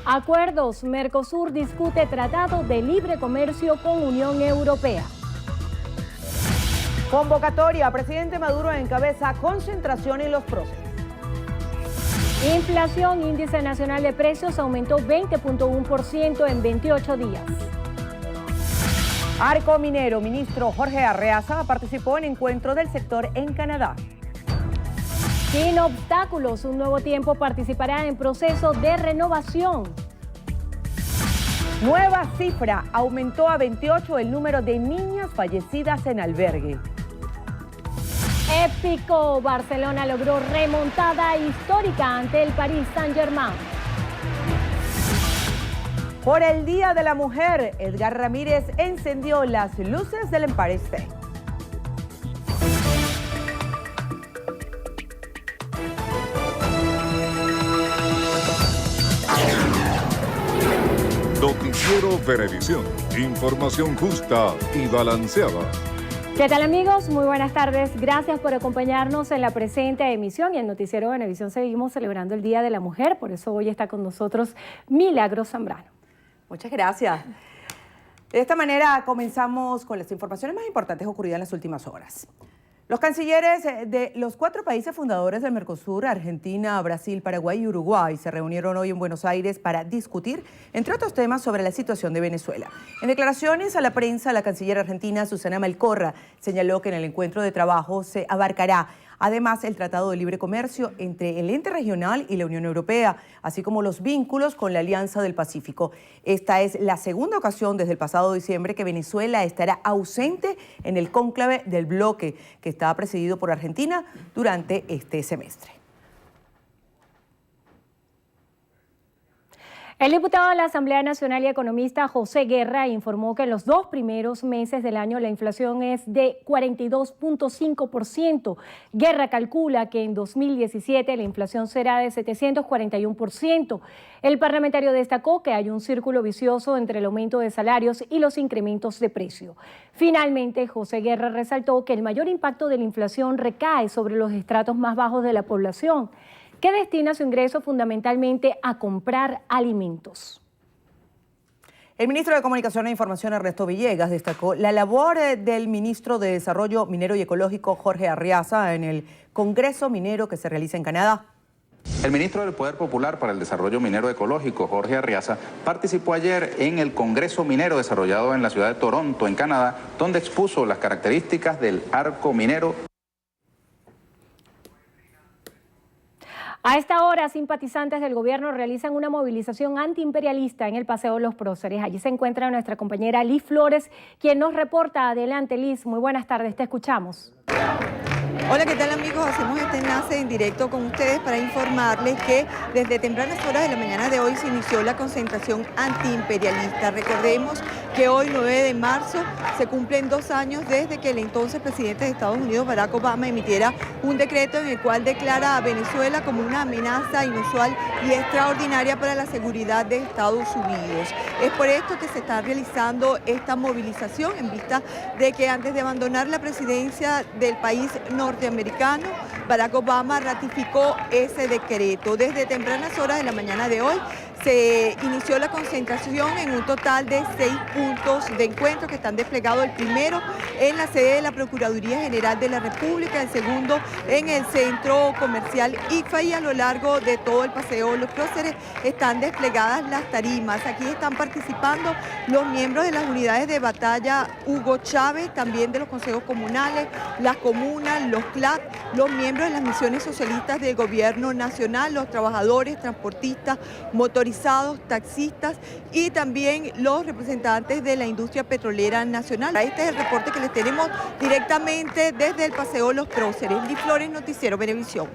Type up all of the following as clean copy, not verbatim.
Acuerdos. Mercosur discute tratado de libre comercio con Unión Europea. Convocatoria. Presidente Maduro encabeza concentración en los próceres. Inflación. Índice nacional de precios aumentó 20.1% en 28 días. Arco Minero. Ministro Jorge Arreaza participó en encuentro del sector en Canadá. Sin obstáculos, Un Nuevo Tiempo participará en proceso de renovación. Nueva cifra, aumentó a 28 el número de niñas fallecidas en albergue. Épico, Barcelona logró remontada histórica ante el Paris Saint-Germain. Por el Día de la Mujer, Edgar Ramírez encendió las luces del Empire State. Noticiero Venevisión. Información justa y balanceada. ¿Qué tal, amigos? Muy buenas tardes. Gracias por acompañarnos en la presente emisión y en Noticiero Venevisión seguimos celebrando el Día de la Mujer. Por eso hoy está con nosotros Milagros Zambrano. Muchas gracias. De esta manera comenzamos con las informaciones más importantes ocurridas en las últimas horas. Los cancilleres de los 4 países fundadores del Mercosur, Argentina, Brasil, Paraguay y Uruguay, se reunieron hoy en Buenos Aires para discutir, entre otros temas, sobre la situación de Venezuela. En declaraciones a la prensa, la canciller argentina Susana Malcorra señaló que en el encuentro de trabajo se abarcará además el Tratado de Libre Comercio entre el ente regional y la Unión Europea, así como los vínculos con la Alianza del Pacífico. Esta es la segunda ocasión desde el pasado diciembre que Venezuela estará ausente en el cónclave del bloque que está presidido por Argentina durante este semestre. El diputado de la Asamblea Nacional y economista José Guerra informó que en los 2 primeros meses del año la inflación es de 42.5%. Guerra calcula que en 2017 la inflación será de 741%. El parlamentario destacó que hay un círculo vicioso entre el aumento de salarios y los incrementos de precio. Finalmente, José Guerra resaltó que el mayor impacto de la inflación recae sobre los estratos más bajos de la población, que destina su ingreso fundamentalmente a comprar alimentos. El ministro de Comunicación e Información, Ernesto Villegas, destacó la labor del ministro de Desarrollo Minero y Ecológico, Jorge Arreaza, en el Congreso Minero que se realiza en Canadá. El ministro del Poder Popular para el Desarrollo Minero Ecológico, Jorge Arreaza, participó ayer en el Congreso Minero desarrollado en la ciudad de Toronto, en Canadá, donde expuso las características del arco minero. A esta hora, simpatizantes del gobierno realizan una movilización antiimperialista en el Paseo Los Próceres. Allí se encuentra nuestra compañera Liz Flores, quien nos reporta. Adelante, Liz. Muy buenas tardes, te escuchamos. Hola, ¿qué tal, amigos? Hacemos este enlace en directo con ustedes para informarles que desde tempranas horas de la mañana de hoy se inició la concentración antiimperialista. Recordemos que hoy, 9 de marzo, se cumplen 2 años desde que el entonces presidente de Estados Unidos, Barack Obama, emitiera un decreto en el cual declara a Venezuela como una amenaza inusual y extraordinaria para la seguridad de Estados Unidos. Es por esto que se está realizando esta movilización en vista de que antes de abandonar la presidencia del país norteamericano, Barack Obama ratificó ese decreto. Desde tempranas horas de la mañana de hoy se inició la concentración en un total de 6 puntos de encuentro que están desplegados. El primero en la sede de la Procuraduría General de la República, el segundo en el centro comercial IFA, y a lo largo de todo el Paseo Los Próceres están desplegadas las tarimas. Aquí están participando los miembros de las unidades de batalla Hugo Chávez, también de los consejos comunales, las comunas, los CLAC, los miembros de las misiones socialistas del gobierno nacional, los trabajadores, transportistas, motorizados, taxistas y también los representantes de la industria petrolera nacional. Este es el reporte que les tenemos directamente desde el Paseo Los Próceres. Liz Flores, Noticiero Venevisión.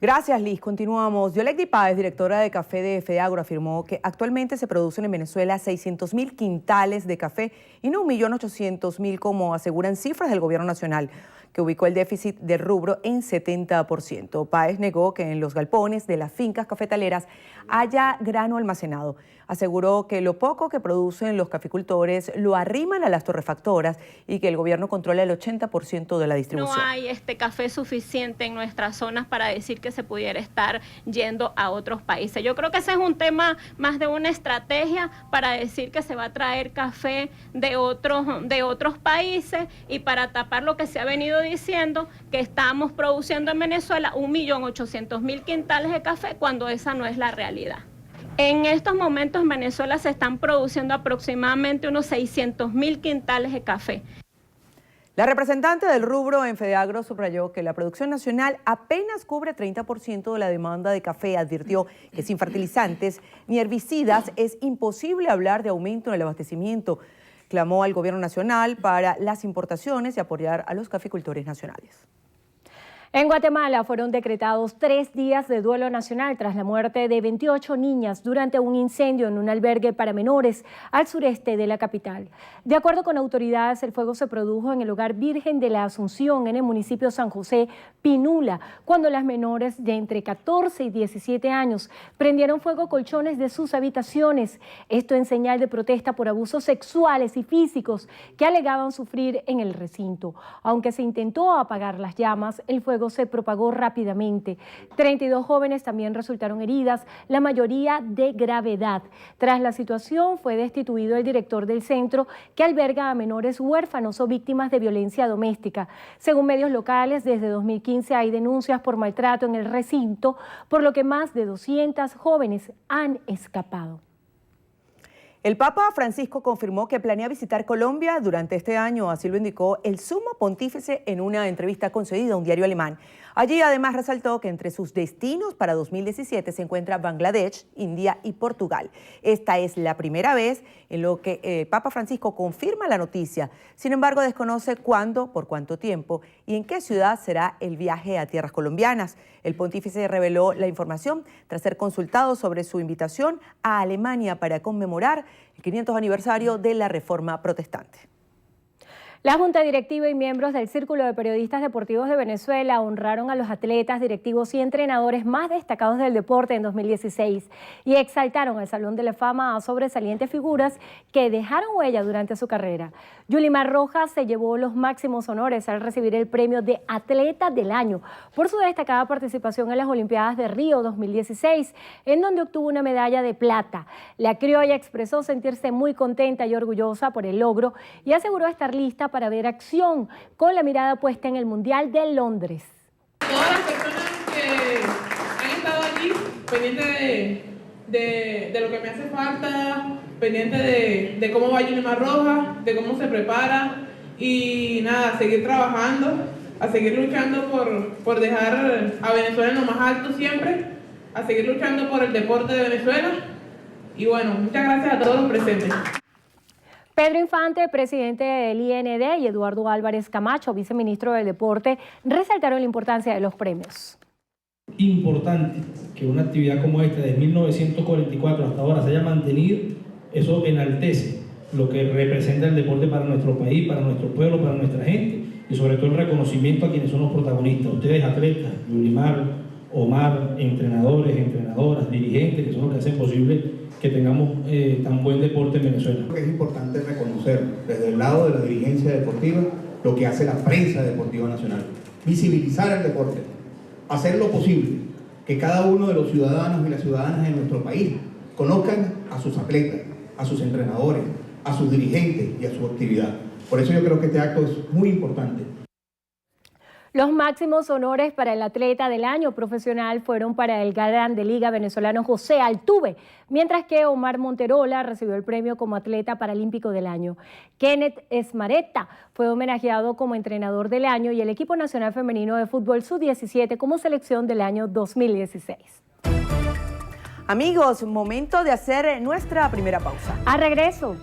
Gracias, Liz. Continuamos. Yolecdi Páez, directora de café de FEDEAGRO, afirmó que actualmente se producen en Venezuela 600.000 quintales de café y no 1.800.000 como aseguran cifras del gobierno nacional, que ubicó el déficit del rubro en 70%. Páez negó que en los galpones de las fincas cafetaleras haya grano almacenado. Aseguró que lo poco que producen los caficultores lo arriman a las torrefactoras y que el gobierno controla el 80% de la distribución. No hay café suficiente en nuestras zonas para decir que se pudiera estar yendo a otros países. Yo creo que ese es un tema más de una estrategia para decir que se va a traer café de otros países y para tapar lo que se ha venido diciendo, que estamos produciendo en Venezuela 1.800.000 quintales de café, cuando esa no es la realidad. En estos momentos en Venezuela se están produciendo aproximadamente unos 600.000 quintales de café. La representante del rubro en Fedeagro subrayó que la producción nacional apenas cubre 30% de la demanda de café. Advirtió que sin fertilizantes ni herbicidas es imposible hablar de aumento en el abastecimiento. Clamó al gobierno nacional para las importaciones y apoyar a los caficultores nacionales. En Guatemala fueron decretados 3 días de duelo nacional tras la muerte de 28 niñas durante un incendio en un albergue para menores al sureste de la capital. De acuerdo con autoridades, el fuego se produjo en el Hogar Virgen de la Asunción, en el municipio San José Pinula, cuando las menores de entre 14 y 17 años prendieron fuego a colchones de sus habitaciones. Esto en señal de protesta por abusos sexuales y físicos que alegaban sufrir en el recinto. Aunque se intentó apagar las llamas, el fuego se propagó rápidamente. 32 jóvenes también resultaron heridas, la mayoría de gravedad. Tras la situación fue destituido el director del centro que alberga a menores huérfanos o víctimas de violencia doméstica. Según medios locales, desde 2015 hay denuncias por maltrato en el recinto, por lo que más de 200 jóvenes han escapado. El Papa Francisco confirmó que planea visitar Colombia durante este año, así lo indicó el sumo pontífice en una entrevista concedida a un diario alemán. Allí además resaltó que entre sus destinos para 2017 se encuentra Bangladesh, India y Portugal. Esta es la primera vez en lo que el Papa Francisco confirma la noticia. Sin embargo, desconoce cuándo, por cuánto tiempo y en qué ciudad será el viaje a tierras colombianas. El pontífice reveló la información tras ser consultado sobre su invitación a Alemania para conmemorar el 500 aniversario de la Reforma Protestante. La Junta Directiva y miembros del Círculo de Periodistas Deportivos de Venezuela honraron a los atletas, directivos y entrenadores más destacados del deporte en 2016 y exaltaron al Salón de la Fama a sobresalientes figuras que dejaron huella durante su carrera. Yulimar Rojas se llevó los máximos honores al recibir el premio de Atleta del Año por su destacada participación en las Olimpiadas de Río 2016, en donde obtuvo una medalla de plata. La criolla expresó sentirse muy contenta y orgullosa por el logro y aseguró estar lista para ver acción, con la mirada puesta en el Mundial de Londres. Todas las personas que han estado allí, pendientes de lo que me hace falta, pendientes de cómo va Yulimar Rojas, de cómo se prepara y nada, seguir trabajando, a seguir luchando por dejar a Venezuela en lo más alto siempre, a seguir luchando por el deporte de Venezuela y bueno, muchas gracias a todos los presentes. Pedro Infante, presidente del IND, y Eduardo Álvarez Camacho, viceministro del Deporte, resaltaron la importancia de los premios. Importante que una actividad como esta de 1944 hasta ahora se haya mantenido, eso enaltece lo que representa el deporte para nuestro país, para nuestro pueblo, para nuestra gente y sobre todo el reconocimiento a quienes son los protagonistas. Ustedes atletas, Yulimar, Omar, entrenadores, entrenadoras, dirigentes, que son los que hacen posible que tengamos tan buen deporte en Venezuela. Creo que es importante reconocer desde el lado de la dirigencia deportiva lo que hace la prensa deportiva nacional. Visibilizar el deporte, hacer lo posible que cada uno de los ciudadanos y las ciudadanas de nuestro país conozcan a sus atletas, a sus entrenadores, a sus dirigentes y a su actividad. Por eso yo creo que este acto es muy importante. Los máximos honores para el atleta del año profesional fueron para el galán de liga venezolano José Altuve, mientras que Omar Monterola recibió el premio como atleta paralímpico del año. Kenneth Esmareta fue homenajeado como entrenador del año y el equipo nacional femenino de fútbol sub-17 como selección del año 2016. Amigos, momento de hacer nuestra primera pausa. A regreso.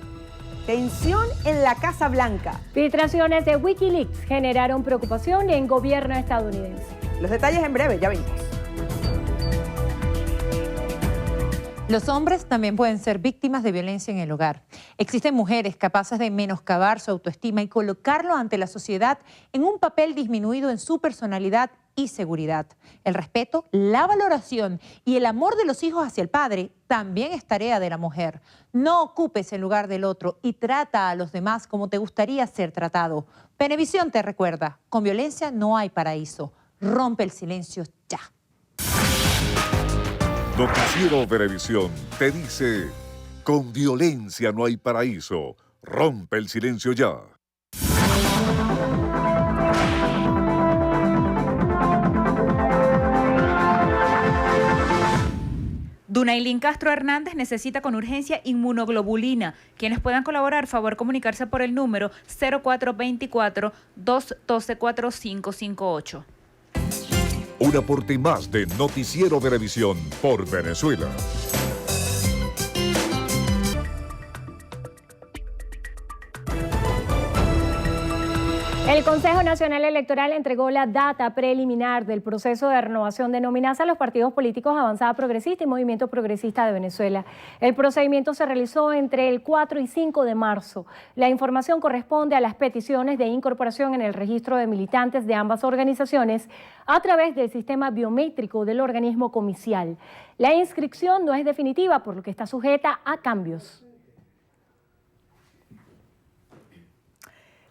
Tensión en la Casa Blanca. Filtraciones de Wikileaks generaron preocupación en gobierno estadounidense. Los detalles en breve, ya venimos. Los hombres también pueden ser víctimas de violencia en el hogar. Existen mujeres capaces de menoscabar su autoestima y colocarlo ante la sociedad en un papel disminuido en su personalidad y seguridad. El respeto, la valoración y el amor de los hijos hacia el padre también es tarea de la mujer. No ocupes el lugar del otro y trata a los demás como te gustaría ser tratado. Venevisión te recuerda, con violencia no hay paraíso. Rompe el silencio ya. Noticiero Venevisión te dice, con violencia no hay paraíso. Rompe el silencio ya. Dunailín Castro Hernández necesita con urgencia inmunoglobulina. Quienes puedan colaborar, favor comunicarse por el número 0424-212-4558. Un aporte más de Noticiero Venevisión por Venezuela. El Consejo Nacional Electoral entregó la data preliminar del proceso de renovación de nóminas a los partidos políticos Avanzada Progresista y Movimiento Progresista de Venezuela. El procedimiento se realizó entre el 4 y 5 de marzo. La información corresponde a las peticiones de incorporación en el registro de militantes de ambas organizaciones a través del sistema biométrico del organismo comicial. La inscripción no es definitiva, por lo que está sujeta a cambios.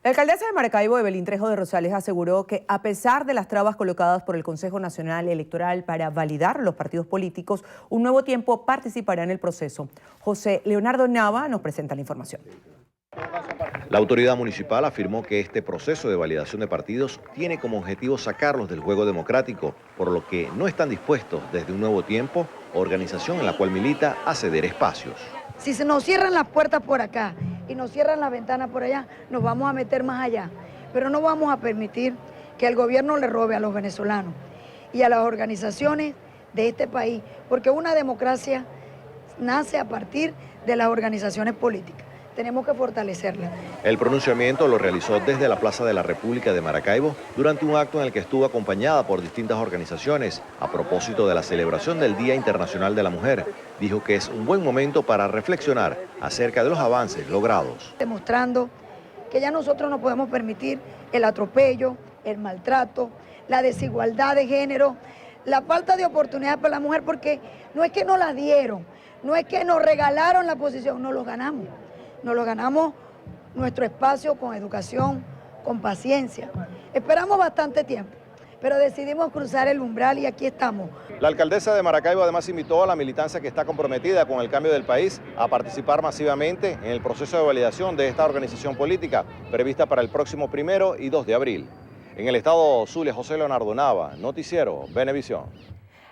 La alcaldesa de Maracaibo, Evelyn Trejo de Rosales, aseguró que a pesar de las trabas colocadas por el Consejo Nacional Electoral para validar los partidos políticos, Un Nuevo Tiempo participará en el proceso. José Leonardo Nava nos presenta la información. La autoridad municipal afirmó que este proceso de validación de partidos tiene como objetivo sacarlos del juego democrático, por lo que no están dispuestos desde Un Nuevo Tiempo, organización en la cual milita, a ceder espacios. Si se nos cierran las puertas por acá y nos cierran las ventanas por allá, nos vamos a meter más allá. Pero no vamos a permitir que el gobierno le robe a los venezolanos y a las organizaciones de este país, porque una democracia nace a partir de las organizaciones políticas. Tenemos que fortalecerla. El pronunciamiento lo realizó desde la Plaza de la República de Maracaibo durante un acto en el que estuvo acompañada por distintas organizaciones a propósito de la celebración del Día Internacional de la Mujer. Dijo que es un buen momento para reflexionar acerca de los avances logrados. Demostrando que ya nosotros no podemos permitir el atropello, el maltrato, la desigualdad de género, la falta de oportunidad para la mujer, porque no es que nos la dieron, no es que nos regalaron la posición, no lo ganamos. Nos lo ganamos nuestro espacio con educación, con paciencia. Esperamos bastante tiempo, pero decidimos cruzar el umbral y aquí estamos. La alcaldesa de Maracaibo además invitó a la militancia que está comprometida con el cambio del país a participar masivamente en el proceso de validación de esta organización política prevista para el próximo 1 y 2 de abril. En el estado Zulia, José Leonardo Nava, Noticiero Venevisión.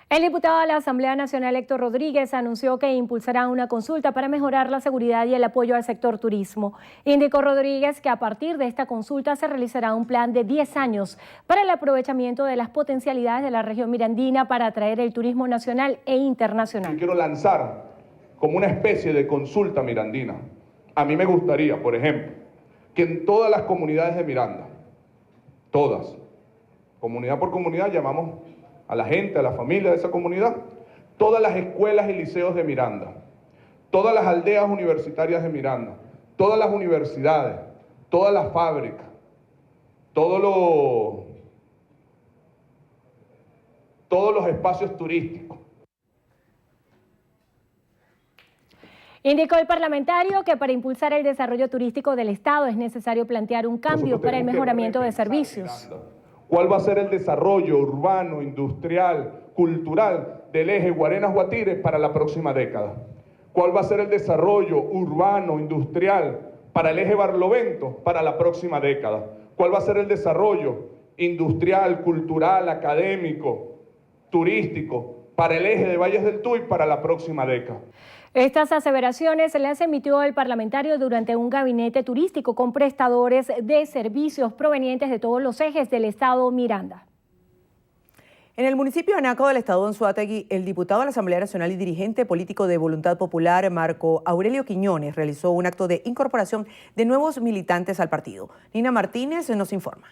El diputado de la Asamblea Nacional, Héctor Rodríguez, anunció que impulsará una consulta para mejorar la seguridad y el apoyo al sector turismo. Indicó Rodríguez que a partir de esta consulta se realizará un plan de 10 años para el aprovechamiento de las potencialidades de la región mirandina para atraer el turismo nacional e internacional. Quiero lanzar como una especie de consulta mirandina. A mí me gustaría, por ejemplo, que en todas las comunidades de Miranda, todas, comunidad por comunidad, llamamos a la gente, a la familia de esa comunidad, todas las escuelas y liceos de Miranda, todas las aldeas universitarias de Miranda, todas las universidades, todas las fábricas, todos los espacios turísticos. Indicó el parlamentario que para impulsar el desarrollo turístico del Estado es necesario plantear un cambio para el mejoramiento de servicios. ¿Cuál va a ser el desarrollo urbano, industrial, cultural del eje Guarenas-Guatire para la próxima década? ¿Cuál va a ser el desarrollo urbano, industrial para el eje Barlovento para la próxima década? ¿Cuál va a ser el desarrollo industrial, cultural, académico, turístico para el eje de Valles del Tuy para la próxima década? Estas aseveraciones las emitió el parlamentario durante un gabinete turístico con prestadores de servicios provenientes de todos los ejes del estado Miranda. En el municipio de Anaco del estado de Anzoátegui, el diputado de la Asamblea Nacional y dirigente político de Voluntad Popular, Marco Aurelio Quiñones, realizó un acto de incorporación de nuevos militantes al partido. Nina Martínez nos informa.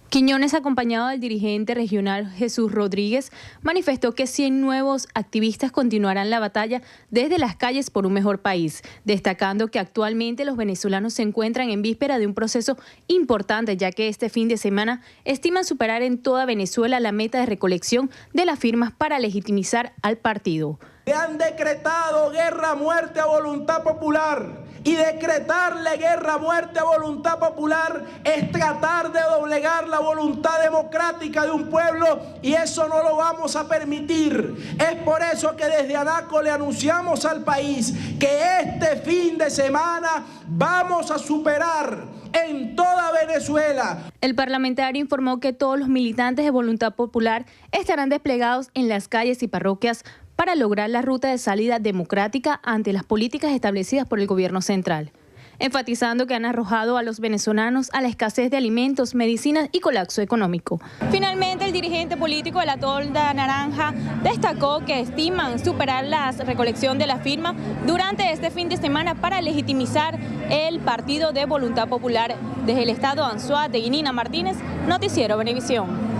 Quiñones, acompañado del dirigente regional Jesús Rodríguez, manifestó que 100 nuevos activistas continuarán la batalla desde las calles por un mejor país, destacando que actualmente los venezolanos se encuentran en víspera de un proceso importante, ya que este fin de semana estiman superar en toda Venezuela la meta de recolección de las firmas para legitimizar al partido. Le han decretado guerra, muerte a voluntad popular. Y decretarle guerra, muerte a voluntad popular es tratar de doblegar la voluntad democrática de un pueblo, y eso no lo vamos a permitir. Es por eso que desde ANACO le anunciamos al país que este fin de semana vamos a superar en toda Venezuela. El parlamentario informó que todos los militantes de Voluntad Popular estarán desplegados en las calles y parroquias para lograr la ruta de salida democrática ante las políticas establecidas por el gobierno central, enfatizando que han arrojado a los venezolanos a la escasez de alimentos, medicinas y colapso económico. Finalmente, el dirigente político de la Tolda Naranja destacó que estiman superar la recolección de la firma durante este fin de semana para legitimizar el partido de Voluntad Popular. Desde el estado Anzoátegui, de Guinina Martínez, Noticiero Venevisión.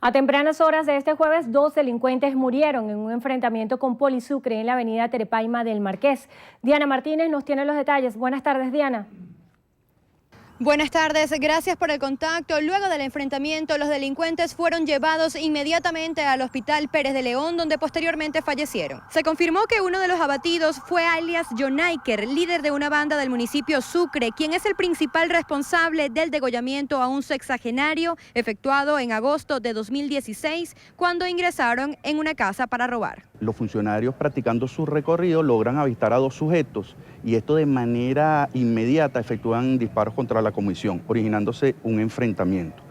A tempranas horas de este jueves, 2 delincuentes murieron en un enfrentamiento con Polisucre en la avenida Terepaima del Marqués. Diana Martínez nos tiene los detalles. Buenas tardes, Diana. Buenas tardes, gracias por el contacto. Luego del enfrentamiento, los delincuentes fueron llevados inmediatamente al Hospital Pérez de León, donde posteriormente fallecieron. Se confirmó que uno de los abatidos fue alias Jonaiker, líder de una banda del municipio Sucre, quien es el principal responsable del degollamiento a un sexagenario efectuado en agosto de 2016, cuando ingresaron en una casa para robar. Los funcionarios, practicando su recorrido, logran avistar a 2 sujetos y esto de manera inmediata efectúan disparos contra la comisión, originándose un enfrentamiento.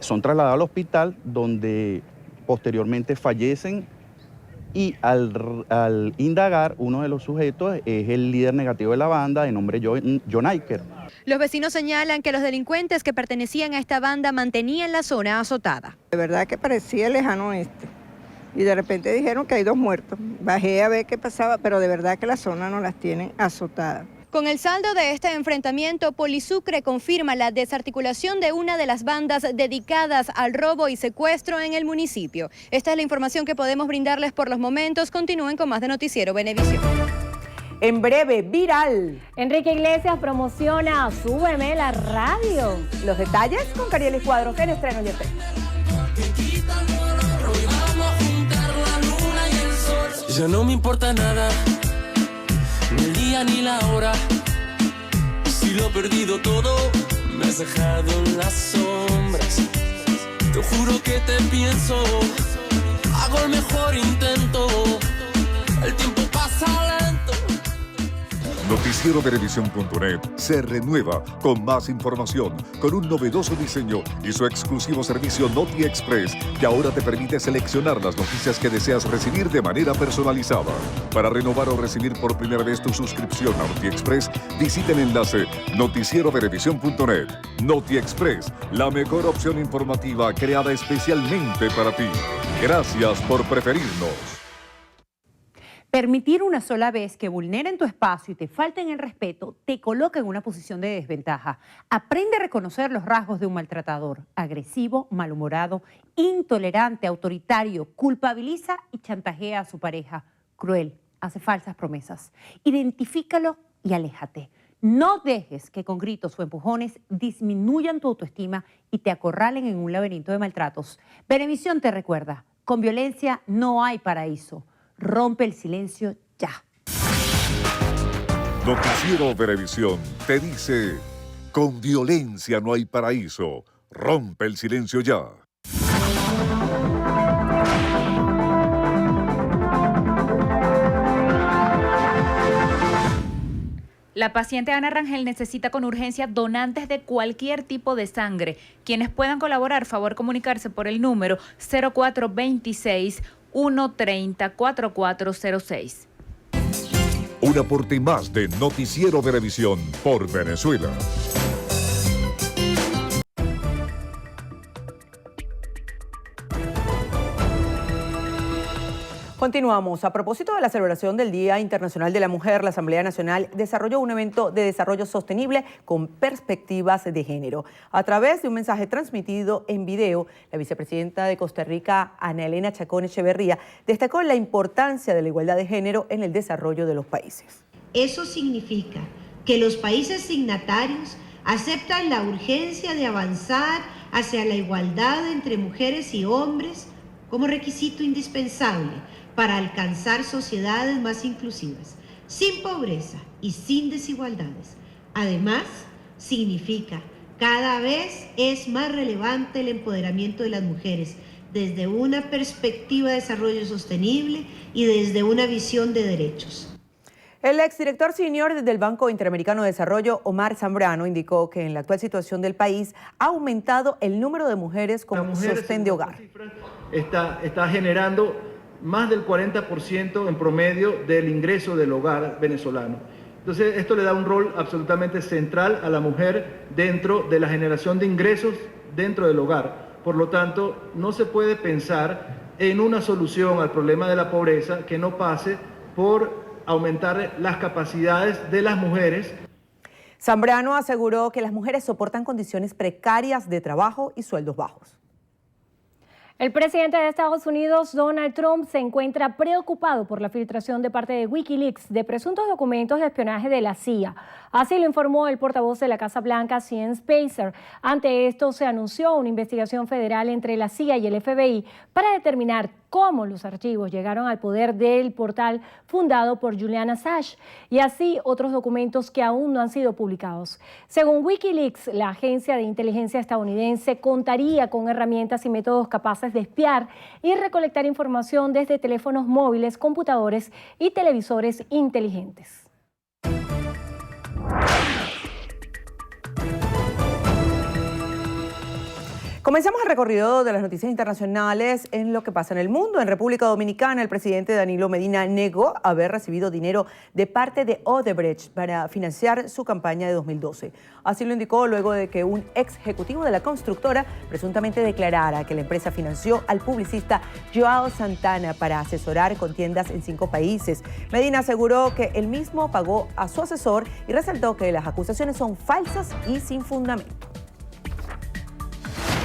Son trasladados al hospital, donde posteriormente fallecen, y al indagar, uno de los sujetos es el líder negativo de la banda, de nombre Jonaiker. Los vecinos señalan que los delincuentes que pertenecían a esta banda mantenían la zona azotada. De verdad que parecía el lejano oeste. Y de repente dijeron que hay 2 muertos. Bajé a ver qué pasaba, pero de verdad que la zona no las tienen azotadas. Con el saldo de este enfrentamiento, Polisucre confirma la desarticulación de una de las bandas dedicadas al robo y secuestro en el municipio. Esta es la información que podemos brindarles por los momentos. Continúen con más de Noticiero Venevisión. En breve, viral. Enrique Iglesias promociona Súbeme la Radio. Los detalles con Cariel Cuadros en Estreno YT. Ya no me importa nada, ni el día ni la hora. Si lo he perdido todo, me has dejado en las sombras. Te juro que te pienso, hago el mejor intento. El tiempo pasa lento. NoticieroVenevisión.net se renueva con más información, con un novedoso diseño y su exclusivo servicio Noti Express, que ahora te permite seleccionar las noticias que deseas recibir de manera personalizada. Para renovar o recibir por primera vez tu suscripción a Noti Express, visita el enlace NoticieroVenevisión.net. Noti Express, la mejor opción informativa creada especialmente para ti. Gracias por preferirnos. Permitir una sola vez que vulneren tu espacio y te falten el respeto te coloca en una posición de desventaja. Aprende a reconocer los rasgos de un maltratador: agresivo, malhumorado, intolerante, autoritario, culpabiliza y chantajea a su pareja, cruel, hace falsas promesas. Identifícalo y aléjate. No dejes que con gritos o empujones disminuyan tu autoestima y te acorralen en un laberinto de maltratos. Venevisión te recuerda: con violencia no hay paraíso. Rompe el silencio ya. Noticiero Venevisión te dice: con violencia no hay paraíso. Rompe el silencio ya. La paciente Ana Rangel necesita con urgencia donantes de cualquier tipo de sangre. Quienes puedan colaborar, favor comunicarse por el número 0426-130-4406. Un aporte más de Noticiero Venevisión por Venezuela. Continuamos. A propósito de la celebración del Día Internacional de la Mujer, la Asamblea Nacional desarrolló un evento de desarrollo sostenible con perspectivas de género. A través de un mensaje transmitido en video, la vicepresidenta de Costa Rica, Ana Elena Chacón Echeverría, destacó la importancia de la igualdad de género en el desarrollo de los países. Eso significa que los países signatarios aceptan la urgencia de avanzar hacia la igualdad entre mujeres y hombres como requisito indispensable para alcanzar sociedades más inclusivas, sin pobreza y sin desigualdades. Además, significa cada vez es más relevante el empoderamiento de las mujeres desde una perspectiva de desarrollo sostenible y desde una visión de derechos. El exdirector senior del Banco Interamericano de Desarrollo, Omar Zambrano, indicó que en la actual situación del país ha aumentado el número de mujeres con sostén de hogar. Está generando más del 40% en promedio del ingreso del hogar venezolano. Entonces, esto le da un rol absolutamente central a la mujer dentro de la generación de ingresos dentro del hogar. Por lo tanto, no se puede pensar en una solución al problema de la pobreza que no pase por aumentar las capacidades de las mujeres. Zambrano aseguró que las mujeres soportan condiciones precarias de trabajo y sueldos bajos. El presidente de Estados Unidos, Donald Trump, se encuentra preocupado por la filtración de parte de Wikileaks de presuntos documentos de espionaje de la CIA. Así lo informó el portavoz de la Casa Blanca, Sean Spicer. Ante esto, se anunció una investigación federal entre la CIA y el FBI para determinar cómo los archivos llegaron al poder del portal fundado por Julian Assange y así otros documentos que aún no han sido publicados. Según Wikileaks, la agencia de inteligencia estadounidense contaría con herramientas y métodos capaces de espiar y recolectar información desde teléfonos móviles, computadores y televisores inteligentes. Comenzamos el recorrido de las noticias internacionales en lo que pasa en el mundo. En República Dominicana, el presidente Danilo Medina negó haber recibido dinero de parte de Odebrecht para financiar su campaña de 2012. Así lo indicó luego de que un ex ejecutivo de la constructora presuntamente declarara que la empresa financió al publicista Joao Santana para asesorar contiendas en 5 países. Medina aseguró que él mismo pagó a su asesor y resaltó que las acusaciones son falsas y sin fundamento.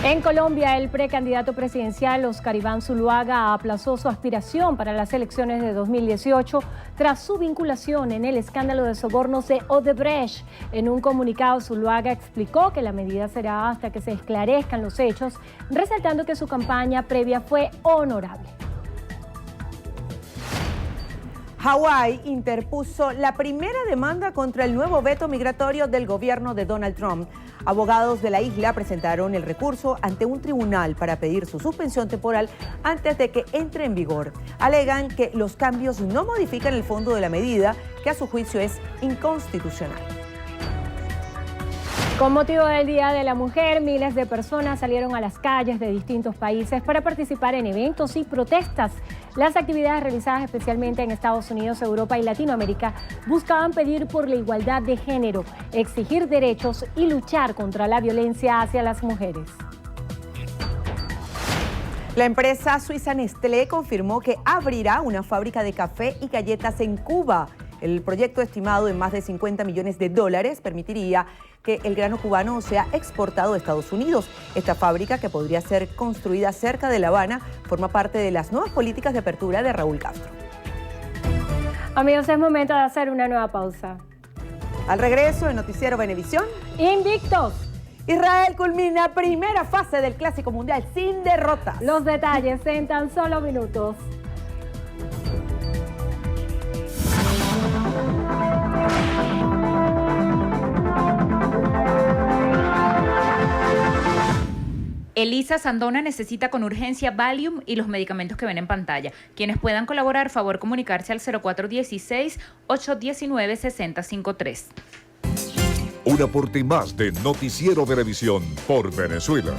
En Colombia, el precandidato presidencial Oscar Iván Zuluaga aplazó su aspiración para las elecciones de 2018 tras su vinculación en el escándalo de sobornos de Odebrecht. En un comunicado, Zuluaga explicó que la medida será hasta que se esclarezcan los hechos, resaltando que su campaña previa fue honorable. Hawái interpuso la primera demanda contra el nuevo veto migratorio del gobierno de Donald Trump. Abogados de la isla presentaron el recurso ante un tribunal para pedir su suspensión temporal antes de que entre en vigor. Alegan que los cambios no modifican el fondo de la medida, que a su juicio es inconstitucional. Con motivo del Día de la Mujer, miles de personas salieron a las calles de distintos países para participar en eventos y protestas. Las actividades realizadas especialmente en Estados Unidos, Europa y Latinoamérica buscaban pedir por la igualdad de género, exigir derechos y luchar contra la violencia hacia las mujeres. La empresa suiza Nestlé confirmó que abrirá una fábrica de café y galletas en Cuba. El proyecto, estimado en más de $50 millones, permitiría que el grano cubano sea exportado a Estados Unidos. Esta fábrica, que podría ser construida cerca de La Habana, forma parte de las nuevas políticas de apertura de Raúl Castro. Amigos, es momento de hacer una nueva pausa. Al regreso, en Noticiero Venevisión, invictos. Israel culmina primera fase del Clásico Mundial sin derrotas. Los detalles en tan solo minutos. Elisa Sandona necesita con urgencia Valium y los medicamentos que ven en pantalla. Quienes puedan colaborar, favor comunicarse al 0416-819-6053. Un aporte más de Noticiero Venevisión por Venezuela.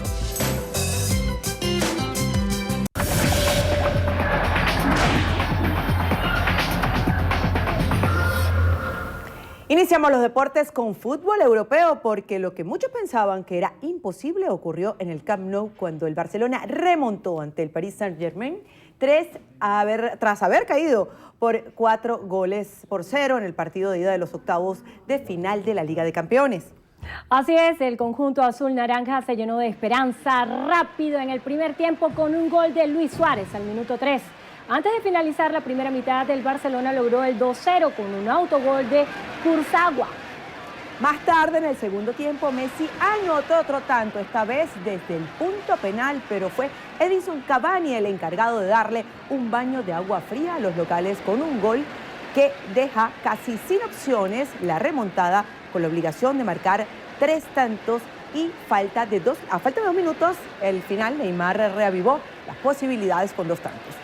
Iniciamos los deportes con fútbol europeo porque lo que muchos pensaban que era imposible ocurrió en el Camp Nou cuando el Barcelona remontó ante el Paris Saint-Germain tras haber caído por 4-0 en el partido de ida de los octavos de final de la Liga de Campeones. Así es, el conjunto azul-naranja se llenó de esperanza rápido en el primer tiempo con un gol de Luis Suárez al minuto 3. Antes de finalizar la primera mitad, el Barcelona logró el 2-0 con un autogol de Kurzawa. Más tarde, en el segundo tiempo, Messi anotó otro tanto, esta vez desde el punto penal, pero fue Edinson Cavani el encargado de darle un baño de agua fría a los locales con un gol que deja casi sin opciones la remontada, con la obligación de marcar 3 tantos y a falta de 2 minutos, el final, Neymar reavivó las posibilidades con 2 tantos.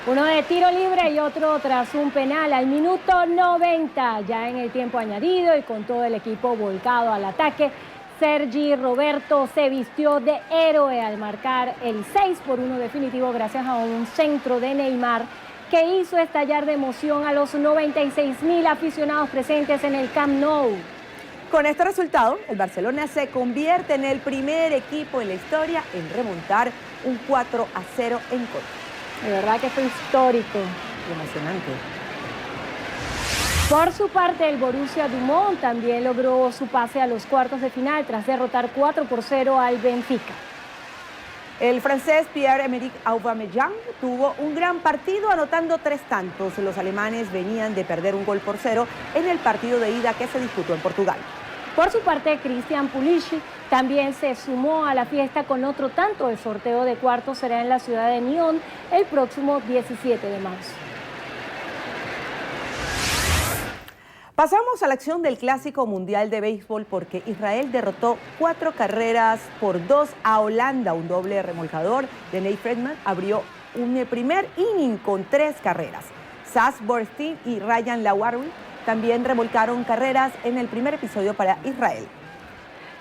Uno de tiro libre y otro tras un penal al minuto 90, ya en el tiempo añadido y con todo el equipo volcado al ataque. Sergi Roberto se vistió de héroe al marcar el 6-1 definitivo gracias a un centro de Neymar que hizo estallar de emoción a los 96,000 aficionados presentes en el Camp Nou. Con este resultado, el Barcelona se convierte en el primer equipo en la historia en remontar un 4-0 en contra. De verdad que fue histórico. Emocionante. Por su parte, el Borussia Dortmund también logró su pase a los cuartos de final tras derrotar 4-0 al Benfica. El francés Pierre-Emerick Aubameyang tuvo un gran partido anotando 3 tantos. Los alemanes venían de perder 1-0 en el partido de ida que se disputó en Portugal. Por su parte, Christian Pulisic también se sumó a la fiesta con otro tanto. El sorteo de cuartos será en la ciudad de Nyon el próximo 17 de marzo. Pasamos a la acción del Clásico Mundial de Béisbol porque Israel derrotó 4-2 a Holanda. Un doble remolcador de Nate Friedman abrió un primer inning con 3 carreras. Zach Borstein y Ryan Lowry también remolcaron carreras en el primer episodio para Israel.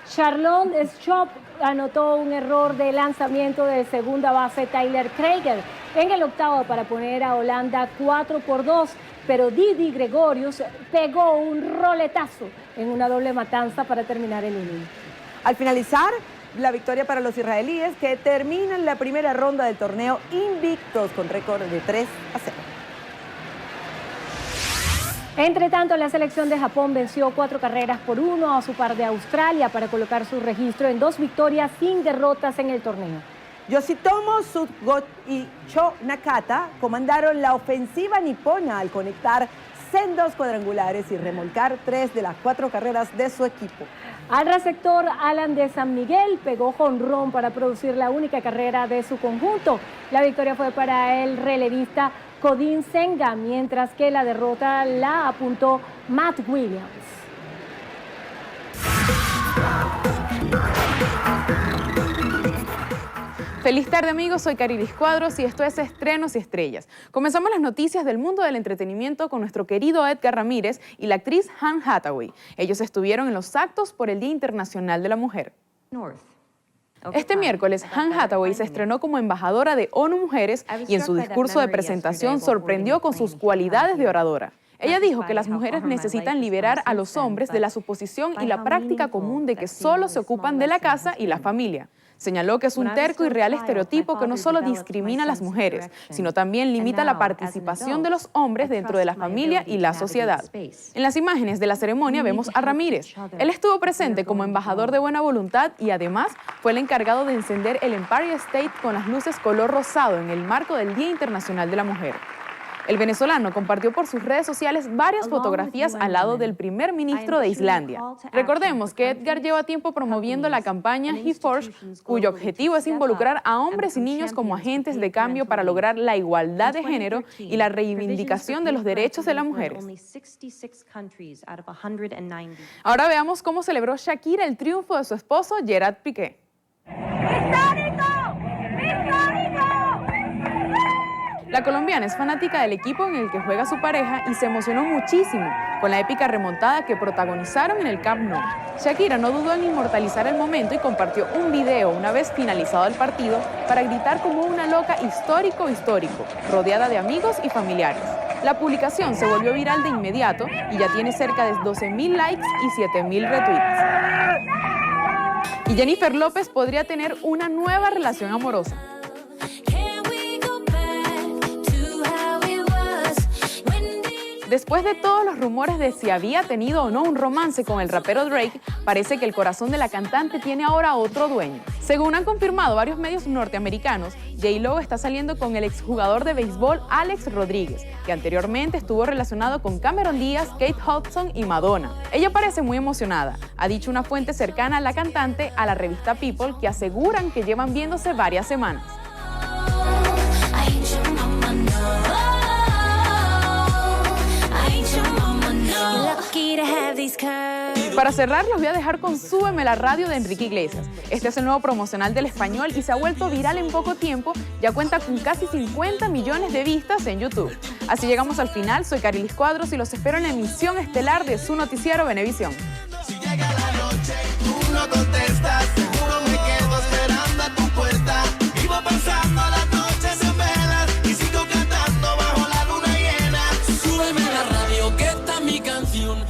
Charlon Schop anotó un error de lanzamiento del segunda base Tyler Krieger en el octavo para poner a Holanda 4-2, pero Didi Gregorius pegó un roletazo en una doble matanza para terminar el inning. Al finalizar, la victoria para los israelíes que terminan la primera ronda del torneo invictos con récord de 3-0. Entre tanto, la selección de Japón venció 4-1 a su par de Australia para colocar su registro en 2 victorias sin derrotas en el torneo. Yoshitomo Tsugot y Sho Nakata comandaron la ofensiva nipona al conectar sendos cuadrangulares y remolcar 3 de las 4 carreras de su equipo. Al receptor Alan de San Miguel pegó jonrón para producir la única carrera de su conjunto. La victoria fue para el relevista Kodin Senga, mientras que la derrota la apuntó Matt Williams. Feliz tarde, amigos, soy Cariris Cuadros y esto es Estrenos y Estrellas. Comenzamos las noticias del mundo del entretenimiento con nuestro querido Edgar Ramírez y la actriz Anne Hathaway. Ellos estuvieron en los actos por el Día Internacional de la Mujer. Este miércoles, Anne Hathaway se estrenó como embajadora de ONU Mujeres y en su discurso de presentación sorprendió con sus cualidades de oradora. Ella dijo que las mujeres necesitan liberar a los hombres de la suposición y la práctica común de que solo se ocupan de la casa y la familia. Señaló que es un terco y real estereotipo que no solo discrimina a las mujeres, sino también limita la participación de los hombres dentro de la familia y la sociedad. En las imágenes de la ceremonia vemos a Ramírez. Él estuvo presente como embajador de buena voluntad y además fue el encargado de encender el Empire State con las luces color rosado en el marco del Día Internacional de la Mujer. El venezolano compartió por sus redes sociales varias fotografías al lado del primer ministro de Islandia. Recordemos que Edgar lleva tiempo promoviendo la campaña HeForce, cuyo objetivo es involucrar a hombres y niños como agentes de cambio para lograr la igualdad de género y la reivindicación de los derechos de las mujeres. Ahora veamos cómo celebró Shakira el triunfo de su esposo Gerard Piqué. La colombiana es fanática del equipo en el que juega su pareja y se emocionó muchísimo con la épica remontada que protagonizaron en el Camp Nou. Shakira no dudó en inmortalizar el momento y compartió un video una vez finalizado el partido para gritar como una loca histórico, rodeada de amigos y familiares. La publicación se volvió viral de inmediato y ya tiene cerca de 12,000 likes y 7,000 retweets. Y Jennifer López podría tener una nueva relación amorosa. Después de todos los rumores de si había tenido o no un romance con el rapero Drake, parece que el corazón de la cantante tiene ahora otro dueño. Según han confirmado varios medios norteamericanos, J-Lo está saliendo con el exjugador de béisbol Alex Rodríguez, que anteriormente estuvo relacionado con Cameron Díaz, Kate Hudson y Madonna. Ella parece muy emocionada, ha dicho una fuente cercana a la cantante a la revista People, que aseguran que llevan viéndose varias semanas. Para cerrar, los voy a dejar con Súbeme la radio de Enrique Iglesias. Este es el nuevo promocional del español y se ha vuelto viral en poco tiempo. Ya cuenta con casi 50 millones de vistas en YouTube. Así llegamos al final. Soy Carilis Cuadros y los espero en la emisión estelar de su noticiero Venevisión. Si llega la noche y tú no contestas, seguro me quedo esperando a tu puerta. Vivo pensando las noches en velas y sigo cantando bajo la luna llena. Súbeme la radio que está mi canción.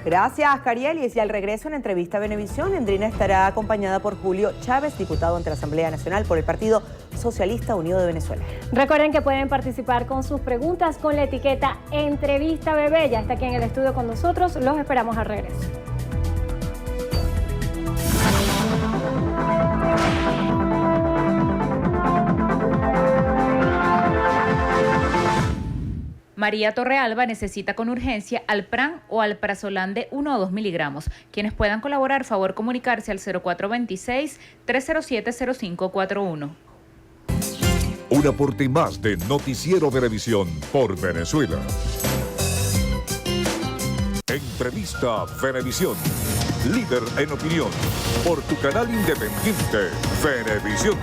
Gracias, Carielis. Y al regreso en Entrevista Venevisión, Endrina estará acompañada por Julio Chávez, diputado ante la Asamblea Nacional por el Partido Socialista Unido de Venezuela. Recuerden que pueden participar con sus preguntas con la etiqueta Entrevista Bebé. Ya está aquí en el estudio con nosotros. Los esperamos al regreso. María Torrealba necesita con urgencia Alpran o Alprazolam de 1 o 2 miligramos. Quienes puedan colaborar, favor comunicarse al 0426-307-0541. Un aporte más de Noticiero Venevisión por Venezuela. Entrevista Venevisión. Líder en opinión. Por tu canal independiente, Venevisión.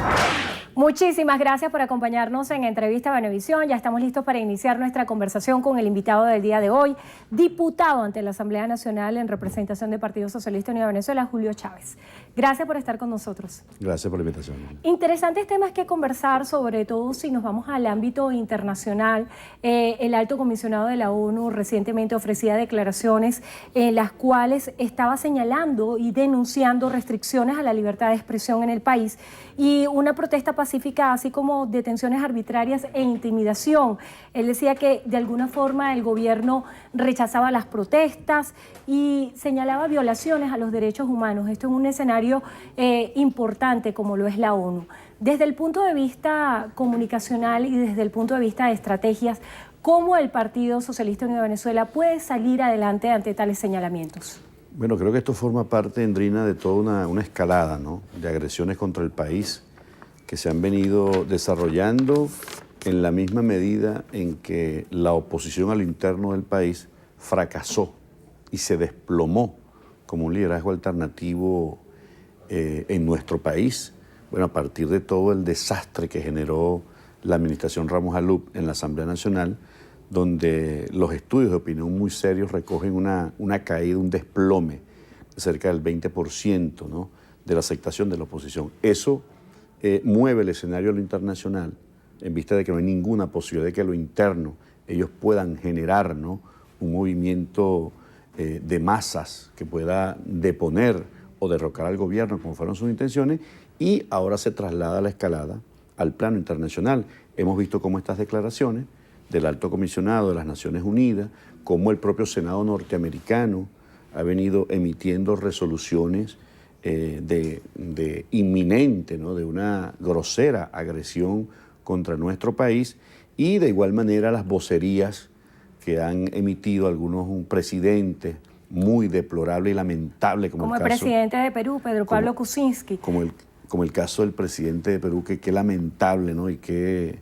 Muchísimas gracias por acompañarnos en Entrevista Venevisión. Ya estamos listos para iniciar nuestra conversación con el invitado del día de hoy, diputado ante la Asamblea Nacional en representación del Partido Socialista Unido de Venezuela, Julio Chávez. Gracias por estar con nosotros. Gracias por la invitación. Interesantes temas que conversar, sobre todo si nos vamos al ámbito internacional. El alto comisionado de la ONU recientemente ofrecía declaraciones en las cuales estaba señalando y denunciando restricciones a la libertad de expresión en el país y una protesta pacífica, así como detenciones arbitrarias e intimidación. Él decía que de alguna forma el gobierno rechazaba las protestas y señalaba violaciones a los derechos humanos. Esto en un escenario importante como lo es la ONU. Desde el punto de vista comunicacional y desde el punto de vista de estrategias, ¿cómo el Partido Socialista Unido de Venezuela puede salir adelante ante tales señalamientos? Bueno, creo que esto forma parte, Endrina, de toda una escalada, ¿no?, de agresiones contra el país que se han venido desarrollando en la misma medida en que la oposición al interno del país fracasó y se desplomó como un liderazgo alternativo en nuestro país. Bueno, a partir de todo el desastre que generó la administración Ramos Alup en la Asamblea Nacional, donde los estudios de opinión muy serios recogen una caída, un desplome de cerca del 20%, ¿no?, de la aceptación de la oposición. Eso mueve el escenario a lo internacional en vista de que no hay ninguna posibilidad de que a lo interno ellos puedan generar, ¿no?, un movimiento de masas que pueda deponer o derrocar al gobierno como fueron sus intenciones, y ahora se traslada la escalada al plano internacional. Hemos visto cómo estas declaraciones del Alto Comisionado de las Naciones Unidas, cómo el propio Senado norteamericano ha venido emitiendo resoluciones de inminente, ¿no?, de una grosera agresión contra nuestro país, y de igual manera las vocerías que han emitido algunos presidentes muy deplorable y lamentable, como el presidente de Perú, Pedro Pablo Kuczynski. Como el caso del presidente de Perú, que qué lamentable, ¿no?, y qué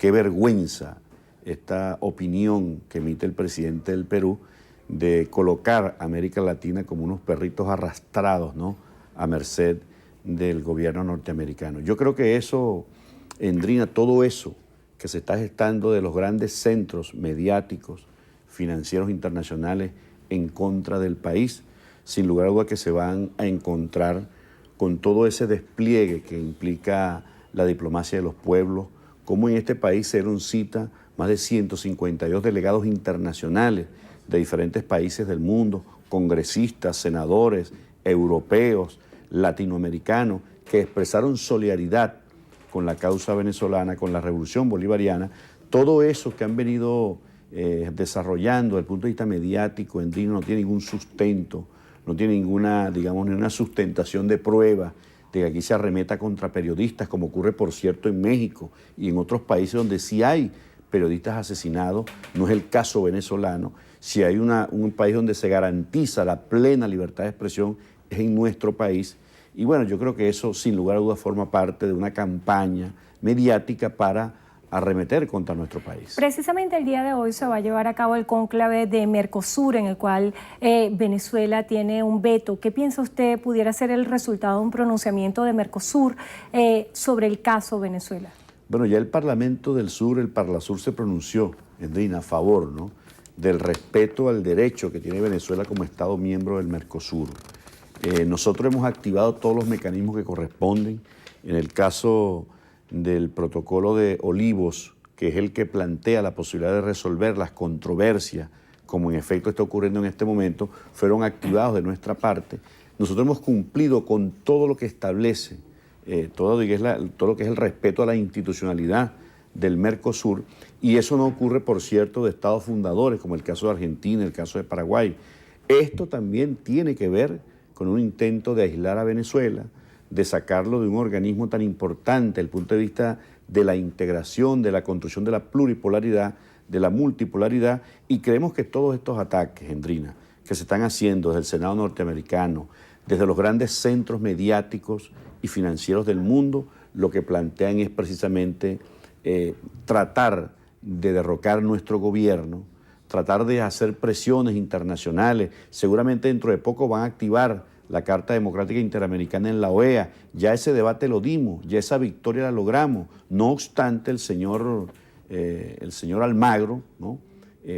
vergüenza esta opinión que emite el presidente del Perú de colocar a América Latina como unos perritos arrastrados, ¿no?, a merced del gobierno norteamericano. Yo creo que eso, Endrina, todo eso que se está gestando de los grandes centros mediáticos, financieros internacionales en contra del país, sin lugar a duda que se van a encontrar con todo ese despliegue que implica la diplomacia de los pueblos, como en este país se dieron cita más de 152 delegados internacionales de diferentes países del mundo, congresistas, senadores, europeos, latinoamericanos, que expresaron solidaridad con la causa venezolana, con la revolución bolivariana. Todo eso que han venido desarrollando desde el punto de vista mediático, Endrina, no tiene ningún sustento, no tiene ninguna, digamos, ni una sustentación de prueba de que aquí se arremeta contra periodistas, como ocurre, por cierto, en México y en otros países donde sí hay periodistas asesinados. No es el caso venezolano. Si hay un país donde se garantiza la plena libertad de expresión, es en nuestro país. Y bueno, yo creo que eso, sin lugar a dudas, forma parte de una campaña mediática para arremeter contra nuestro país. Precisamente el día de hoy se va a llevar a cabo el cónclave de Mercosur, en el cual Venezuela tiene un veto. ¿Qué piensa usted pudiera ser el resultado de un pronunciamiento de Mercosur sobre el caso Venezuela? Bueno, ya el Parlamento del Sur, el Parlasur, se pronunció, Endrina, a favor, ¿no?, del respeto al derecho que tiene Venezuela como Estado miembro del Mercosur. Nosotros hemos activado todos los mecanismos que corresponden. En el caso del protocolo de Olivos, que es el que plantea la posibilidad de resolver las controversias, como en efecto está ocurriendo en este momento, fueron activados de nuestra parte. Nosotros hemos cumplido con todo lo que establece, todo lo que es el respeto a la institucionalidad del Mercosur, y eso no ocurre, por cierto, de estados fundadores, como el caso de Argentina, el caso de Paraguay. Esto también tiene que ver con un intento de aislar a Venezuela, de sacarlo de un organismo tan importante desde el punto de vista de la integración, de la construcción de la pluripolaridad, de la multipolaridad, y creemos que todos estos ataques, Endrina, que se están haciendo desde el Senado norteamericano, desde los grandes centros mediáticos y financieros del mundo, lo que plantean es precisamente tratar de derrocar nuestro gobierno, tratar de hacer presiones internacionales. Seguramente dentro de poco van a activar la Carta Democrática Interamericana en la OEA. Ya ese debate lo dimos, ya esa victoria la logramos. No obstante, el señor Almagro, ¿no?,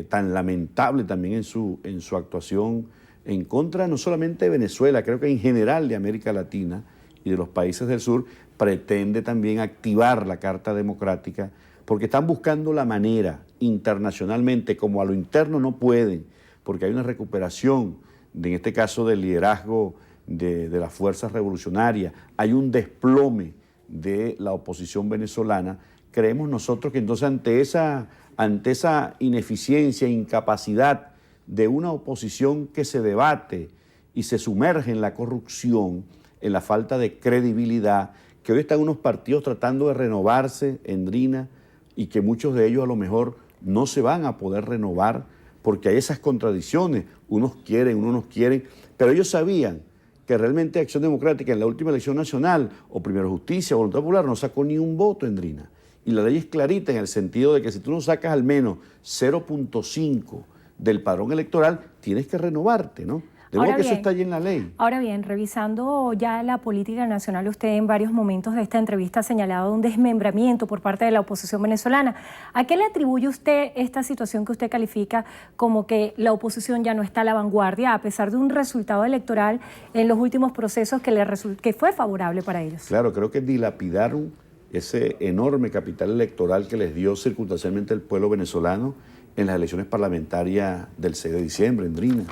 tan lamentable también en su actuación en contra no solamente de Venezuela, creo que en general de América Latina y de los países del sur, pretende también activar la Carta Democrática, porque están buscando la manera internacionalmente, como a lo interno no pueden, porque hay una recuperación, en este caso del liderazgo de las fuerzas revolucionarias, hay un desplome de la oposición venezolana. Creemos nosotros que entonces ante esa ineficiencia, incapacidad de una oposición que se debate y se sumerge en la corrupción, en la falta de credibilidad, que hoy están unos partidos tratando de renovarse, Endrina, y que muchos de ellos a lo mejor no se van a poder renovar porque hay esas contradicciones, unos quieren, unos no quieren, pero ellos sabían que realmente Acción Democrática en la última elección nacional, o Primero Justicia, Voluntad Popular, no sacó ni un voto, Endrina. Y la ley es clarita en el sentido de que si tú no sacas al menos 0.5 del padrón electoral, tienes que renovarte, ¿no? De modo que eso está allí en la ley. Ahora bien, revisando ya la política nacional, usted en varios momentos de esta entrevista ha señalado un desmembramiento por parte de la oposición venezolana. ¿A qué le atribuye usted esta situación que usted califica como que la oposición ya no está a la vanguardia, a pesar de un resultado electoral en los últimos procesos que fue favorable para ellos? Claro, creo que dilapidaron ese enorme capital electoral que les dio circunstancialmente el pueblo venezolano en las elecciones parlamentarias del 6 de diciembre, Endrina.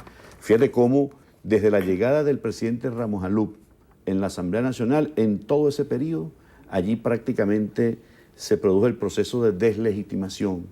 Fíjate cómo desde la llegada del presidente Ramos Alup en la Asamblea Nacional, en todo ese periodo, allí prácticamente se produjo el proceso de deslegitimación,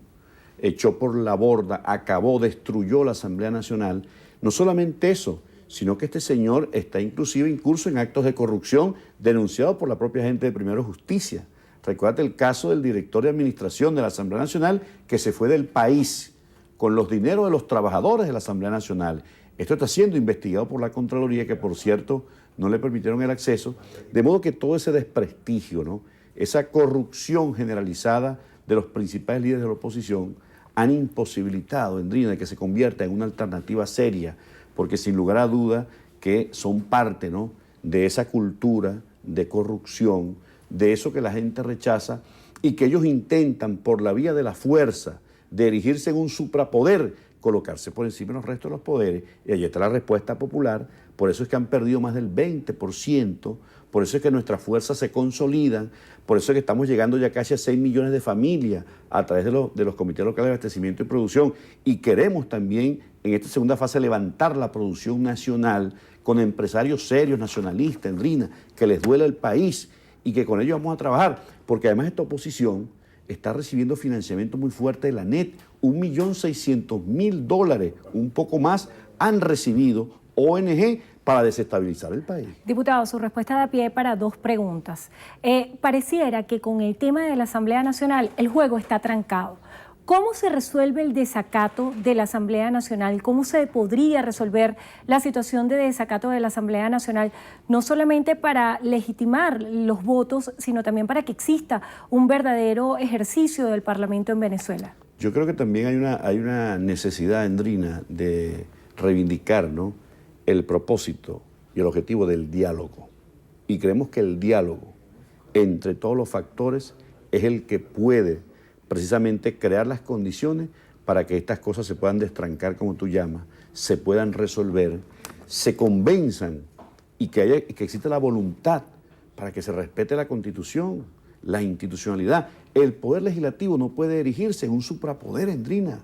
echó por la borda, acabó, destruyó la Asamblea Nacional. No solamente eso, sino que este señor está inclusive incurso en actos de corrupción denunciados por la propia gente de Primero Justicia. Recuérdate el caso del director de administración de la Asamblea Nacional que se fue del país con los dineros de los trabajadores de la Asamblea Nacional. Esto está siendo investigado por la Contraloría, que por cierto no le permitieron el acceso, de modo que todo ese desprestigio, ¿no?, esa corrupción generalizada de los principales líderes de la oposición han imposibilitado, Endrina, de que se convierta en una alternativa seria, porque sin lugar a duda que son parte, ¿no?, de esa cultura de corrupción, de eso que la gente rechaza y que ellos intentan por la vía de la fuerza de erigirse en un suprapoder, colocarse por encima de los restos de los poderes, y allí está la respuesta popular. Por eso es que han perdido más del 20%, por eso es que nuestras fuerzas se consolidan, por eso es que estamos llegando ya casi a 6 millones de familias a través de los comités locales de abastecimiento y producción, y queremos también en esta segunda fase levantar la producción nacional con empresarios serios, nacionalistas, Endrina, que les duele el país y que con ellos vamos a trabajar, porque además esta oposición está recibiendo financiamiento muy fuerte de la ANET, $1.600.000, un poco más, han recibido ONG para desestabilizar el país. Diputado, su respuesta da pie para dos preguntas. Pareciera que con el tema de la Asamblea Nacional el juego está trancado. ¿Cómo se resuelve el desacato de la Asamblea Nacional? ¿Cómo se podría resolver la situación de desacato de la Asamblea Nacional? No solamente para legitimar los votos, sino también para que exista un verdadero ejercicio del Parlamento en Venezuela. Yo creo que también hay una necesidad, Endrina, de reivindicar, ¿no?, el propósito y el objetivo del diálogo. Y creemos que el diálogo entre todos los factores es el que puede precisamente crear las condiciones para que estas cosas se puedan destrancar, como tú llamas, se puedan resolver, se convenzan y que exista la voluntad para que se respete la Constitución, la institucionalidad. El Poder Legislativo no puede erigirse en un suprapoder, Endrina.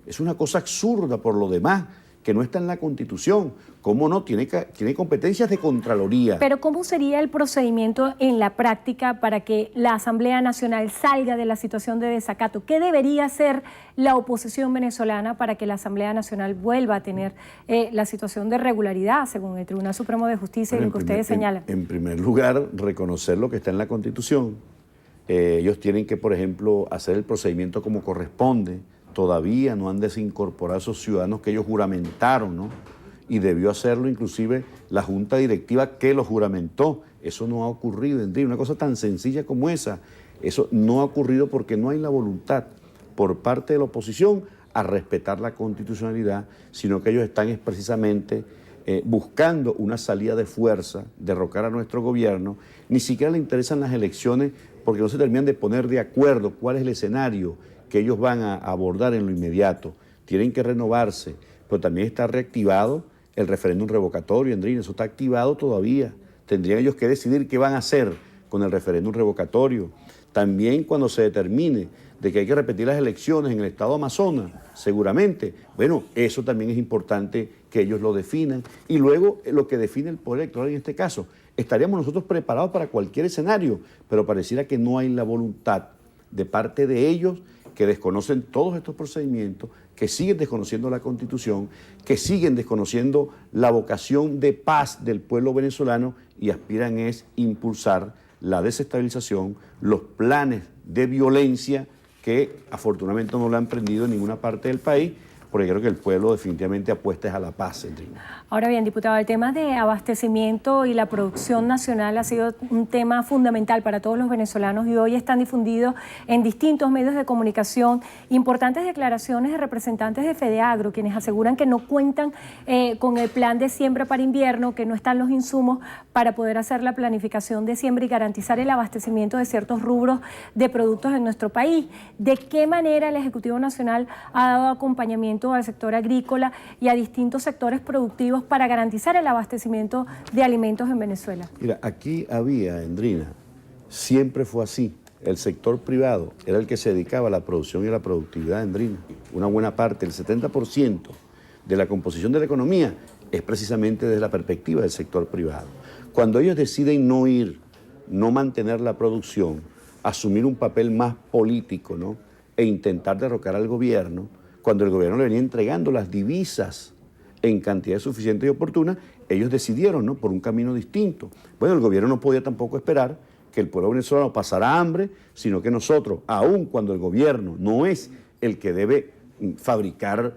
Es una cosa absurda por lo demás, que no está en la Constitución. ¿Cómo no? Tiene competencias de Contraloría. Pero ¿cómo sería el procedimiento en la práctica para que la Asamblea Nacional salga de la situación de desacato? ¿Qué debería hacer la oposición venezolana para que la Asamblea Nacional vuelva a tener la situación de regularidad, según el Tribunal Supremo de Justicia y lo que ustedes señalan? En primer lugar, reconocer lo que está en la Constitución. Ellos tienen que, por ejemplo, hacer el procedimiento como corresponde. Todavía no han desincorporado a esos ciudadanos que ellos juramentaron, ¿no? Y debió hacerlo inclusive la Junta Directiva que los juramentó. Eso no ha ocurrido, Endrina. Una cosa tan sencilla como esa. Eso no ha ocurrido porque no hay la voluntad por parte de la oposición a respetar la constitucionalidad, sino que ellos están precisamente buscando una salida de fuerza, derrocar a nuestro gobierno. Ni siquiera le interesan las elecciones porque no se terminan de poner de acuerdo cuál es el escenario que ellos van a abordar en lo inmediato. Tienen que renovarse, pero también está reactivado el referéndum revocatorio, Endrina, eso está activado todavía. Tendrían ellos que decidir qué van a hacer con el referéndum revocatorio. También cuando se determine de que hay que repetir las elecciones en el estado Amazonas, seguramente, bueno, eso también es importante que ellos lo definan. Y luego lo que define el Poder Electoral en este caso, estaríamos nosotros preparados para cualquier escenario, pero pareciera que no hay la voluntad de parte de ellos, que desconocen todos estos procedimientos, que siguen desconociendo la Constitución, que siguen desconociendo la vocación de paz del pueblo venezolano y aspiran es impulsar la desestabilización, los planes de violencia que afortunadamente no lo han prendido en ninguna parte del país, porque creo que el pueblo definitivamente apuesta a la paz, Endrina. Ahora bien, diputado, el tema de abastecimiento y la producción nacional ha sido un tema fundamental para todos los venezolanos y hoy están difundidos en distintos medios de comunicación importantes declaraciones de representantes de FEDEAGRO, quienes aseguran que no cuentan con el plan de siembra para invierno, que no están los insumos para poder hacer la planificación de siembra y garantizar el abastecimiento de ciertos rubros de productos en nuestro país. ¿De qué manera el Ejecutivo Nacional ha dado acompañamiento al sector agrícola y a distintos sectores productivos para garantizar el abastecimiento de alimentos en Venezuela? Mira, aquí había, Endrina, siempre fue así. El sector privado era el que se dedicaba a la producción y a la productividad, Endrina. Una buena parte, el 70% de la composición de la economía es precisamente desde la perspectiva del sector privado. Cuando ellos deciden no ir, no mantener la producción, asumir un papel más político, ¿no?, e intentar derrocar al gobierno, cuando el gobierno le venía entregando las divisas en cantidades suficientes y oportunas, ellos decidieron, ¿no?, por un camino distinto. Bueno, el gobierno no podía tampoco esperar que el pueblo venezolano pasara hambre, sino que nosotros, aun cuando el gobierno no es el que debe fabricar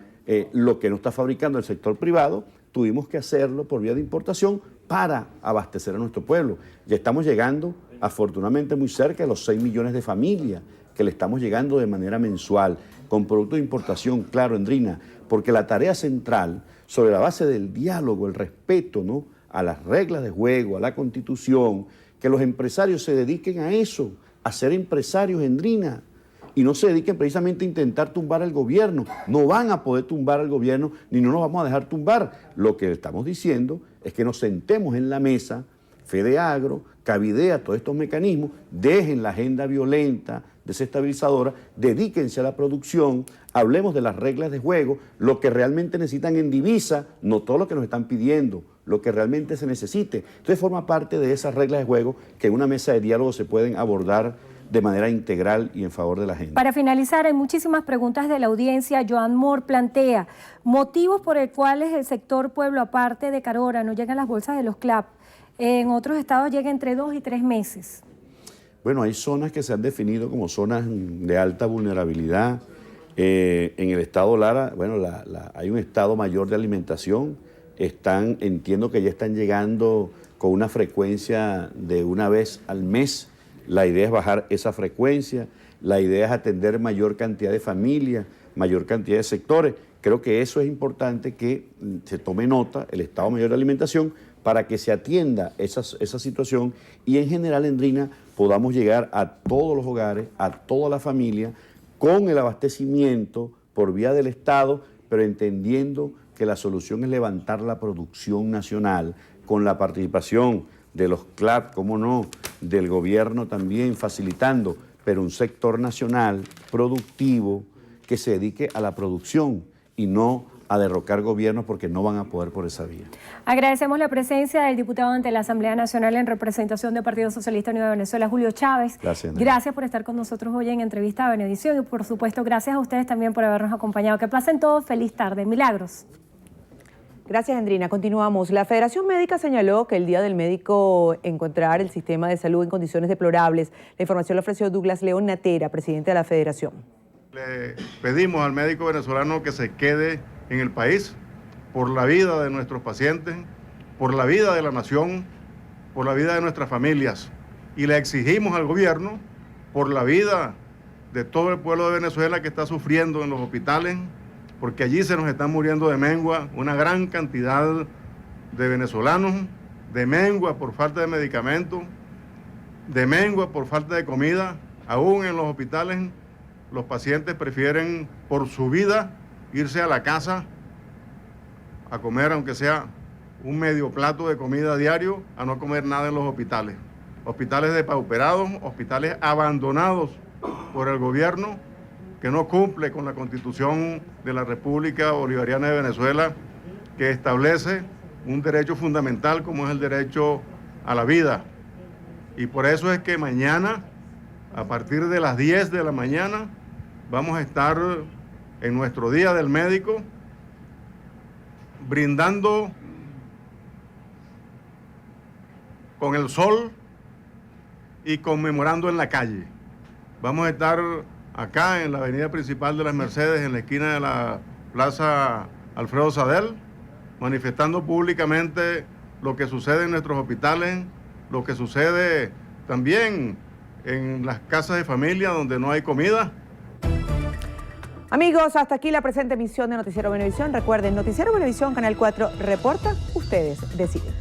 lo que no está fabricando el sector privado, tuvimos que hacerlo por vía de importación para abastecer a nuestro pueblo. Ya estamos llegando, afortunadamente, muy cerca de los 6 millones de familias que le estamos llegando de manera mensual, con productos de importación, claro, Endrina, porque la tarea central, sobre la base del diálogo, el respeto, ¿no?, a las reglas de juego, a la Constitución, que los empresarios se dediquen a eso, a ser empresarios, Endrina, y no se dediquen precisamente a intentar tumbar al gobierno. No van a poder tumbar al gobierno, ni no nos vamos a dejar tumbar. Lo que estamos diciendo es que nos sentemos en la mesa, FEDEAGRO, Cavidea, todos estos mecanismos, dejen la agenda violenta, desestabilizadora, dedíquense a la producción, hablemos de las reglas de juego, lo que realmente necesitan en divisa, no todo lo que nos están pidiendo, lo que realmente se necesite. Entonces forma parte de esas reglas de juego que en una mesa de diálogo se pueden abordar de manera integral y en favor de la gente. Para finalizar, hay muchísimas preguntas de la audiencia. Joan Moore plantea motivos por el cuales el sector Pueblo Aparte de Carora no llegan las bolsas de los CLAP. En otros estados llega entre 2 y 3 meses. Bueno, hay zonas que se han definido como zonas de alta vulnerabilidad. En el estado Lara, bueno, hay un estado mayor de alimentación. Entiendo que ya están llegando con una frecuencia de una vez al mes. La idea es bajar esa frecuencia, la idea es atender mayor cantidad de familias, mayor cantidad de sectores. Creo que eso es importante que se tome nota, el Estado Mayor de Alimentación, para que se atienda esa situación y en general, Endrina, podamos llegar a todos los hogares, a toda la familia, con el abastecimiento por vía del Estado, pero entendiendo que la solución es levantar la producción nacional con la participación de los CLAP, cómo no, del gobierno también facilitando, pero un sector nacional productivo que se dedique a la producción y no a derrocar gobiernos porque no van a poder por esa vía. Agradecemos la presencia del diputado ante la Asamblea Nacional en representación del Partido Socialista Unido de Venezuela, Julio Chávez. Gracias, gracias por estar con nosotros hoy en Entrevista a Venevisión y por supuesto gracias a ustedes también por habernos acompañado. Que pasen todos, feliz tarde. Milagros. Gracias, Endrina. Continuamos. La Federación Médica señaló que el Día del Médico encontrar el sistema de salud en condiciones deplorables. La información la ofreció Douglas León Natera, presidente de la Federación. Le pedimos al médico venezolano que se quede en el país por la vida de nuestros pacientes, por la vida de la nación, por la vida de nuestras familias. Y le exigimos al gobierno por la vida de todo el pueblo de Venezuela que está sufriendo en los hospitales, porque allí se nos están muriendo de mengua una gran cantidad de venezolanos, de mengua por falta de medicamentos, de mengua por falta de comida. Aún en los hospitales los pacientes prefieren por su vida irse a la casa a comer, aunque sea un medio plato de comida diario, a no comer nada en los hospitales. Hospitales depauperados, hospitales abandonados por el gobierno, que no cumple con la Constitución de la República Bolivariana de Venezuela, que establece un derecho fundamental como es el derecho a la vida. Y por eso es que mañana, a partir de las 10 de la mañana, vamos a estar en nuestro Día del Médico brindando con el sol y conmemorando en la calle. Vamos a estar acá en la avenida principal de las Mercedes, en la esquina de la Plaza Alfredo Sadel, manifestando públicamente lo que sucede en nuestros hospitales, lo que sucede también en las casas de familia donde no hay comida. Amigos, hasta aquí la presente emisión de Noticiero Venevisión. Recuerden, Noticiero Venevisión, Canal 4, reporta, ustedes deciden.